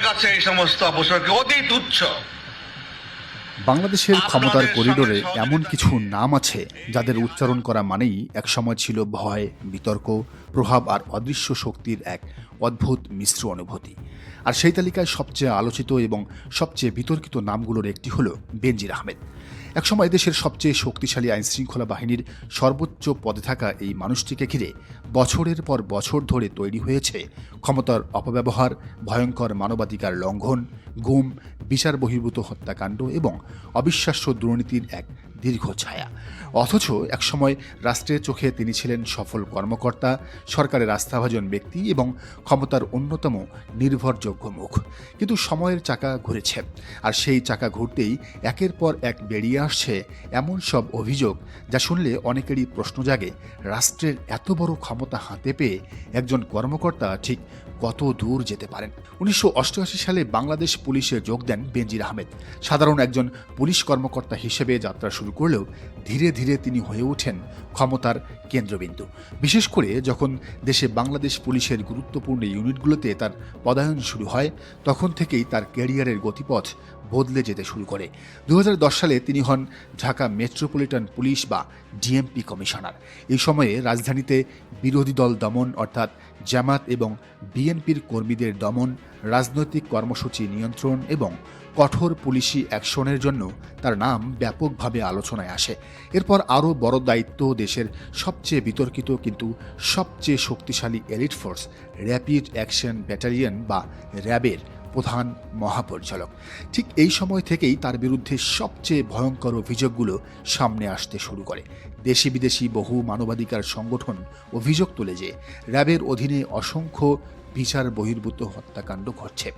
কাছে এই সমস্ত অপসরকে অতি তুচ্ছ। বাংলাদেশের ক্ষমতার করিডোরে এমন কিছু নাম আছে যাদের উচ্চারণ করা মানেই একসময় ছিল ভয়, বিতর্ক, প্রভাব আর অদৃশ্য শক্তির এক অদ্ভুত মিশ্র অনুভূতি। আর সেই তালিকায় সবচেয়ে আলোচিত এবং সবচেয়ে বিতর্কিত নামগুলোর একটি হলো বেনজির আহমেদ। একসময় দেশের সবচেয়ে শক্তিশালী আইনশৃঙ্খলা বাহিনীর সর্বোচ্চ পদে থাকা এই মানুষটিকে ঘিরে বছরের পর বছর ধরে তৈরি হয়েছে ক্ষমতার অপব্যবহার, ভয়ঙ্কর মানবাধিকার লঙ্ঘন, গুম, বিচার বহির্ভূত হত্যাকাণ্ড এবং অবিশ্বাস্য দুর্নীতির এক দীর্ঘ ছায়া। অথচ একসময় রাষ্ট্রের চোখে তিনি ছিলেন সফল কর্মকর্তা, সরকারের আস্থাভাজন ব্যক্তি এবং ক্ষমতার অন্যতম নির্ভরযোগ্য মুখ। কিন্তু সময়ের চাকা ঘুরেছে, আর সেই চাকা ঘুরতেই একের পর এক বেরিয়ে আসছে এমন সব অভিযোগ যা শুনলে অনেকেরই প্রশ্ন জাগে, রাষ্ট্রের এত বড় ক্ষমতা হাতে পেয়ে একজন কর্মকর্তা ঠিক কত দূর যেতে পারেন। 1988 সালে বাংলাদেশ পুলিশে যোগ দেন বেনজির আহমেদ। সাধারণ একজন পুলিশ কর্মকর্তা হিসেবে যাত্রা শুরু করলেও ধীরে ধীরে তিনি হয়ে ওঠেন ক্ষমতার কেন্দ্রবিন্দু। বিশেষ করে যখন দেশে বাংলাদেশ পুলিশের গুরুত্বপূর্ণ ইউনিটগুলোতে তার পদায়ন শুরু হয়, তখন থেকেই তার ক্যারিয়ারের গতিপথ বদলে যেতে শুরু করে। 2010 সালে তিনি হন ঢাকা মেট্রোপলিটন পুলিশ বা ডিএমপি কমিশনার। এই সময়ে রাজধানীতে বিরোধী দল দমন অর্থাৎ জামাত এবং বিএনপির কর্মীদের দমন, রাজনৈতিক কর্মসূচি নিয়ন্ত্রণ এবং কঠোর পুলিশি অ্যাকশনের জন্য তার নাম ব্যাপকভাবে আলোচনায় আসে। এরপর আরও বড় দায়িত্ব দেশের সবচেয়ে বিতর্কিত কিন্তু সবচেয়ে শক্তিশালী elite force rapid action battalion বা র্যাবের প্রধান মহাপরিচালক। ঠিক এই সময় থেকেই তার বিরুদ্ধে সবচেয়ে ভয়ঙ্কর অভিযোগগুলো সামনে আসতে শুরু করে। দেশি বিদেশি বহু মানবাধিকার সংগঠন অভিযোগ তোলে যে র্যাবের অধীনে অসংখ্য বিচার বহির্ভূত হত্যাকাণ্ড ঘটছে।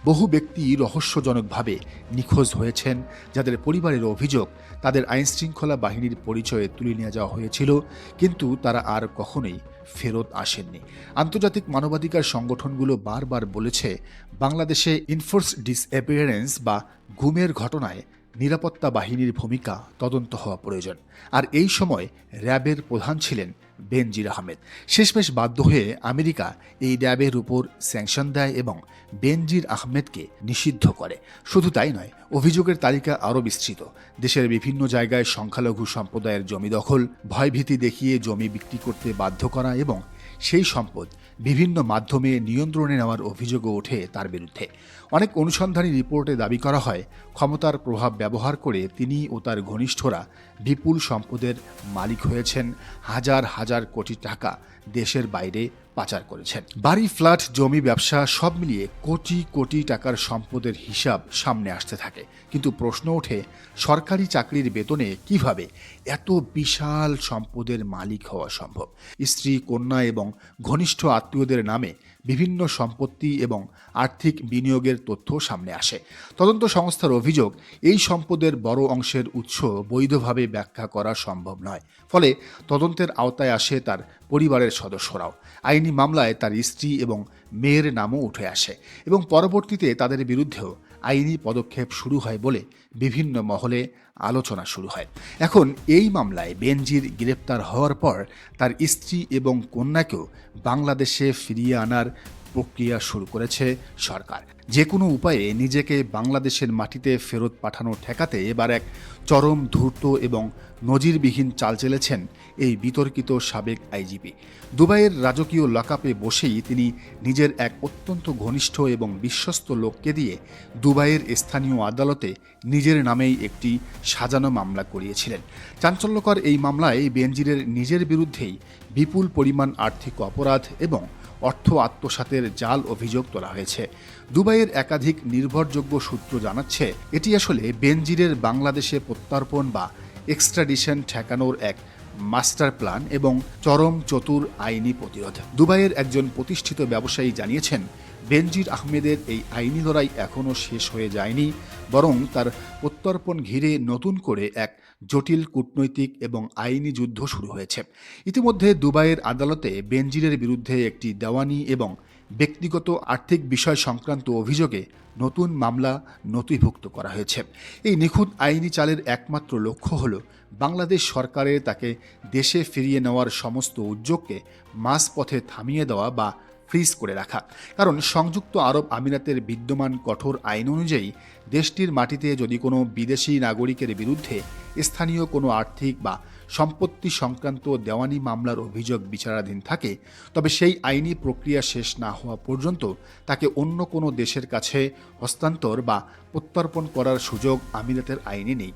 বহু ব্যক্তি রহস্যজনকভাবে নিখোঁজ হয়েছেন, যাদের পরিবারের অভিযোগ তাদের আইনশৃঙ্খলা বাহিনীর পরিচয়ে তুলে নিয়ে যাওয়া হয়েছিল, কিন্তু তারা আর কখনোই ফেরত আসেননি। আন্তর্জাতিক মানবাধিকার সংগঠনগুলো বারবার বলেছে, বাংলাদেশে ইনফোর্সড ডিসঅ্যাপিয়ারেন্স বা গুমের ঘটনায় নিরাপত্তা বাহিনীর ভূমিকা তদন্ত হওয়া প্রয়োজন। আর এই সময় র্যাবের প্রধান ছিলেন বেনজির আহমেদ। শেষমেশ বাধ্য হয়ে আমেরিকা এই র্যাবের উপর স্যাংশন দেয় এবং বেনজির আহমেদকে নিষিদ্ধ করে। শুধু তাই নয়, অভিযোগের তালিকা আরও বিস্তৃত। দেশের বিভিন্ন জায়গায় সংখ্যালঘু সম্প্রদায়ের জমি দখল, ভয়ভীতি দেখিয়ে জমি বিক্রি করতে বাধ্য করা এবং সেই সম্পদ বিভিন্ন মাধ্যমে নিয়ন্ত্রণে নেওয়ার অভিযোগও ওঠে তার বিরুদ্ধে। অনেক অনুসন্ধানী রিপোর্টে দাবি করা হয়, ক্ষমতার প্রভাব ব্যবহার করে তিনি ও তার ঘনিষ্ঠরা বিপুল সম্পদের মালিক হয়েছেন, হাজার হাজার কোটি টাকা দেশের বাইরে পাচার করেছেন। বাড়ি, ফ্ল্যাট, জমি, ব্যবসা সব মিলিয়ে কোটি কোটি টাকার সম্পদের হিসাব সামনে আসতে থাকে। কিন্তু প্রশ্ন ওঠে, সরকারি চাকরির বেতনে কিভাবে এত বিশাল সম্পদের মালিক হওয়া সম্ভব? স্ত্রী, কন্যা এবং ঘনিষ্ঠ আত্মীয়দের নামে বিভিন্ন সম্পত্তি এবং আর্থিক বিনিয়োগের তথ্য সামনে আসে। তদন্ত সংস্থার অভিযোগ, এই সম্পদের বড় অংশের উৎস বৈধভাবে ব্যাখ্যা করা সম্ভব নয়। ফলে তদন্তের আওতায় আসে তার পরিবারের সদস্যরাও। আইনি মামলায় তার স্ত্রী এবং মেয়ের নামও উঠে আসে এবং পরবর্তীতে তাদের বিরুদ্ধেও আইনি পদক্ষেপ শুরু হয় বলে বিভিন্ন মহলে আলোচনা শুরু হয়। এখন এই মামলায় বেনজির গ্রেপ্তার হওয়ার পর তার স্ত্রী এবং কন্যাকেও বাংলাদেশে ফিরিয়ে আনার প্রক্রিয়া শুরু করেছে সরকার। যে কোনো উপায়ে নিজেকে বাংলাদেশের মাটিতে ফেরত পাঠানো ঠেকাতে এবার এক চরম ধূর্ত এবং নজিরবিহীন চাল চেলেছেন এই বিতর্কিত সাবেক আইজিপি। দুবাইয়ের রাজকীয় লকআপে বসেই তিনি নিজের এক অত্যন্ত ঘনিষ্ঠ এবং বিশ্বস্ত লোককে দিয়ে দুবাইয়ের স্থানীয় আদালতে নিজের নামেই একটি সাজানো মামলা করিয়েছিলেন। চাঞ্চল্যকর এই মামলায় বেনজিরের নিজের বিরুদ্ধেই বিপুল পরিমাণ আর্থিক অপরাধ এবং অর্থ আত্মসাতের জাল অভিযোগ তোলা হয়েছে। দুবাইয়ের একাধিক নির্ভরযোগ্য সূত্র জানাচ্ছে, এটি আসলে বেনজিরের বাংলাদেশে প্রত্যর্পণ বা এক্সট্রাডিশন ঠেকানোর এক মাস্টার প্ল্যান এবং চরম চতুর আইনি প্রতিরোধ। দুবাইয়ের একজন প্রতিষ্ঠিত ব্যবসায়ী জানিয়েছেন, বেনজির আহমেদের এই আইনি লড়াই এখনও শেষ হয়ে যায়নি, বরং তার প্রত্যর্পণ ঘিরে নতুন করে এক জটিল কূটনৈতিক এবং আইনি যুদ্ধ শুরু হয়েছে। ইতিমধ্যে দুবাইয়ের আদালতে বেনজিরের বিরুদ্ধে একটি দেওয়ানি এবং ব্যক্তিগত আর্থিক বিষয় সংক্রান্ত অভিযোগে নতুন মামলা নথিভুক্ত করা হয়েছে। এই নিখুঁত আইনি চালের একমাত্র লক্ষ্য হল বাংলাদেশ সরকারের তাকে দেশে ফিরিয়ে নেওয়ার সমস্ত উদ্যোগকে মাঝপথে থামিয়ে দেওয়া বা ফ্রিজ করে রাখা। কারণ সংযুক্ত আরব আমিরাতের বিদ্যমান কঠোর আইন অনুযায়ী দেশটির মাটিতে যদি কোনো বিদেশি নাগরিকের বিরুদ্ধে স্থানীয় কোনো আর্থিক বা সম্পত্তি সংক্রান্ত দেওয়ানি মামলার অভিযোগ বিচারাধীন থাকে, তবে সেই আইনি প্রক্রিয়া শেষ না হওয়া পর্যন্ত তাকে অন্য কোনো দেশের কাছে হস্তান্তর বা প্রত্যর্পণ করার সুযোগ আমিরাতের আইনে নেই।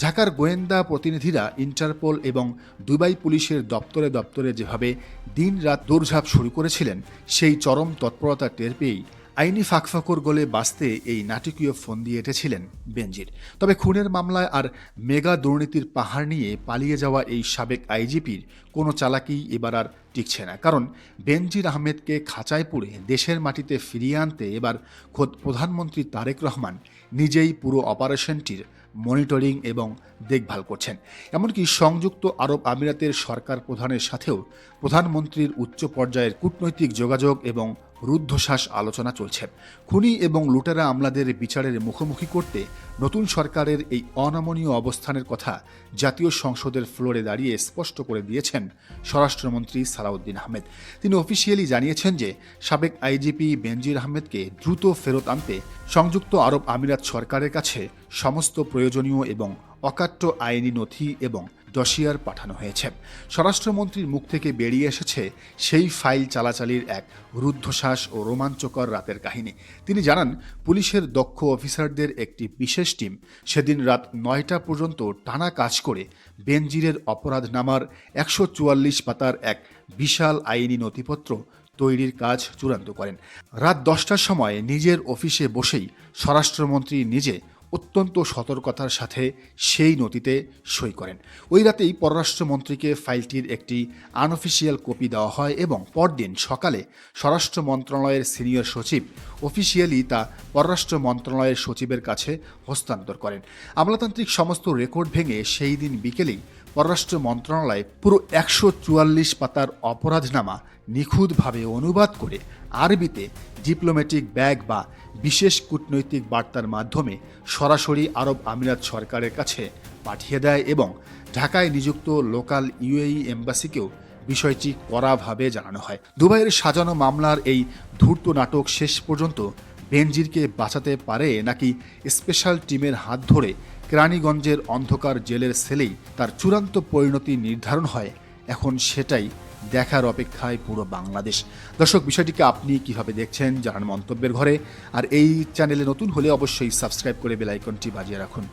ঢাকার গোয়েন্দা প্রতিনিধিরা ইন্টারপোল এবং দুবাই পুলিশের দপ্তরে দপ্তরে যেভাবে দিনরাত দৌড়ঝাঁপ শুরু করেছিলেন, সেই চরম তৎপরতা টের পেয়েই আইনি ফাঁকফাকর গলে বাঁচতে এই নাটকীয় ফন্দি এঁটেছিলেন বেনজির। তবে খুনের মামলায় আর মেগা দুর্নীতির পাহাড় নিয়ে পালিয়ে যাওয়া এই সাবেক আইজিপির কোনো চালাকি এবার আর টিকছে না। কারণ বেনজির আহমেদকে খাঁচায় পুরে দেশের মাটিতে ফিরিয়ে আনতে এবার খোদ প্রধানমন্ত্রী তারেক রহমান নিজেই পুরো অপারেশনটির মনিটরিং এবং দেখভাল করছেন। এমনকি সংযুক্ত আরব আমিরাতের সরকার প্রধানের সাথেও প্রধানমন্ত্রীর উচ্চ পর্যায়ের কূটনৈতিক যোগাযোগ এবং রুদ্ধশ্বাস আলোচনা চলছে। খুনি এবং লুটেরা আমলাদের বিচারের মুখোমুখি করতে নতুন সরকারের এই অনমনীয় অবস্থানের কথা জাতীয় সংসদের ফ্লোরে দাঁড়িয়ে স্পষ্ট করে দিয়েছেন স্বরাষ্ট্রমন্ত্রী সালাউদ্দিন আহমেদ। তিনি অফিসিয়ালি জানিয়েছেন যে সাবেক আইজিপি বেনজির আহমেদকে দ্রুত ফেরত আনতে সংযুক্ত আরব আমিরাত সরকারের কাছে সমস্ত প্রয়োজনীয় এবং অকাট্য আইনি নথি এবং ডসিয়ার পাঠানো হয়েছে। স্বরাষ্ট্রমন্ত্রীর মুখ থেকে বেরিয়ে এসেছে সেই ফাইল চালাচালির এক রুদ্ধশ্বাস ও রোমাঞ্চকর রাতের কাহিনী। তিনি জানান, পুলিশের দক্ষ অফিসারদের একটি বিশেষ টিম সেদিন রাত ৯টা পর্যন্ত টানা কাজ করে বেনজিরের অপরাধনামার ১৪৪ পাতার এক বিশাল আইনি নথিপত্র তৈরির কাজ চূড়ান্ত করেন। রাত 10টার সময় নিজের অফিসে বসেই স্বরাষ্ট্রমন্ত্রী নিজে অত্যন্ত সতর্কতার সাথে সেই নথিতে সই করেন। ওই রাতেই পররাষ্ট্রমন্ত্রীকে ফাইলটির একটি আনঅফিসিয়াল কপি দেওয়া হয় এবং পরদিন সকালে স্বরাষ্ট্র মন্ত্রণালয়ের সিনিয়র সচিব অফিসিয়ালি তা পররাষ্ট্র মন্ত্রণালয়ের সচিবের কাছে হস্তান্তর করেন। আমলাতান্ত্রিক সমস্ত রেকর্ড ভেঙে সেই দিন বিকেলেই পররাষ্ট্র মন্ত্রণালয় পুরো ১৪৪ পাতার অপরাধনামা নিখুঁতভাবে অনুবাদ করে আরবিতে ডিপ্লোম্যাটিক ব্যাগ বা বিশেষ কূটনৈতিক বার্তার মাধ্যমে সরাসরি আরব আমিরাত সরকারের কাছে পাঠিয়ে দেয় এবং ঢাকায় নিযুক্ত লোকাল ইউএই এম্বাসিকেও বিষয়টি কড়াভাবে জানানো হয়। দুবাইয়ের সাজানো মামলার এই ধূর্ত নাটক শেষ পর্যন্ত বেনজিরকে বাঁচাতে পারে নাকি স্পেশাল টিমের হাত ধরে কেরানীগঞ্জের অন্ধকার জেলের সেলেই তার চূড়ান্ত পরিণতি নির্ধারণ হয়, এখন সেটাই দেখার অপেক্ষায় পুরো বাংলাদেশ। দর্শক, বিষয়টিকে আপনি কিভাবে দেখছেন জানান মন্তব্যের ঘরে। আর এই চ্যানেলে নতুন হলে অবশ্যই সাবস্ক্রাইব করে বেল আইকনটি বাজিয়ে রাখুন।